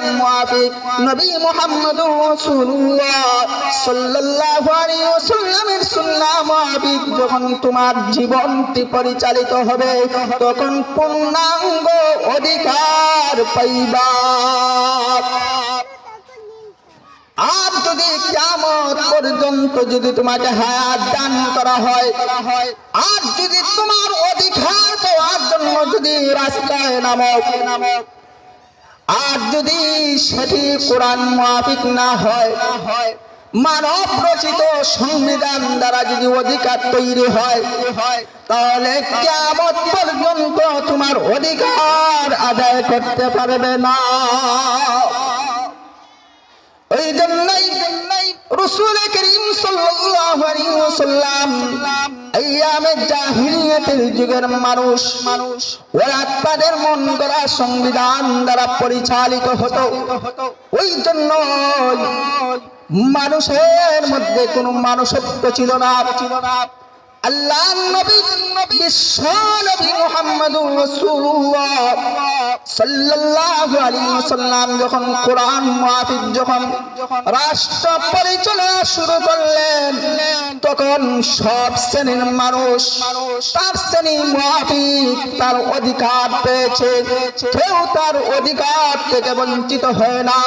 কোরআন মুআফিক নবী মুহাম্মদুর রাসূলুল্লাহ সাল্লাল্লাহু আলাইহি ওয়াসাল্লামের সুন্নাহ মুআফিক যখন তোমার জীবনটি পরিচালিত হবে তখন পূর্ণাঙ্গ অধিকার পাইবা। আর যদি কিয়ামত পর্যন্ত যদি তোমাকে হায়াত দান করা হয়, আর যদি তোমার অধিকার পাওয়ার জন্য যদি রাস্তায় নামো, আর যদি সেটি কোরআন মুআফিক না হয়, মানব রচিত সংবিধান দ্বারা যদি অধিকার তৈরি হয়, তাহলে কিয়ামত পর্যন্ত তোমার অধিকার আদায় করতে পারবে না। ওই জন্যই রাসূল করিম সাল্লাল্লাহু আলাইহি ওয়াসাল্লাম আইয়ামে জাহিলিয়াতের যুগের মানুষ ওরা তাদের মন গড়া সংবিধান দ্বারা পরিচালিত হতো। ওই জন্য মানুষের মধ্যে কোনো মানুষত্ব ছিল না। আল্লাহর নবী বিশ্ব নবী মুহাম্মদুর রাসূলুল্লাহ সাল্লাল্লাহু আলাইহি ওয়াসাল্লাম যখন কোরআন মুআফিক যখন রাষ্ট্র পরিচালনা শুরু করলেন তখন সব শ্রেণীর মানুষ তার শ্রেণী মুআফিক তার অধিকার পেয়েছে, কেউ তার অধিকার থেকে বঞ্চিত হয় না।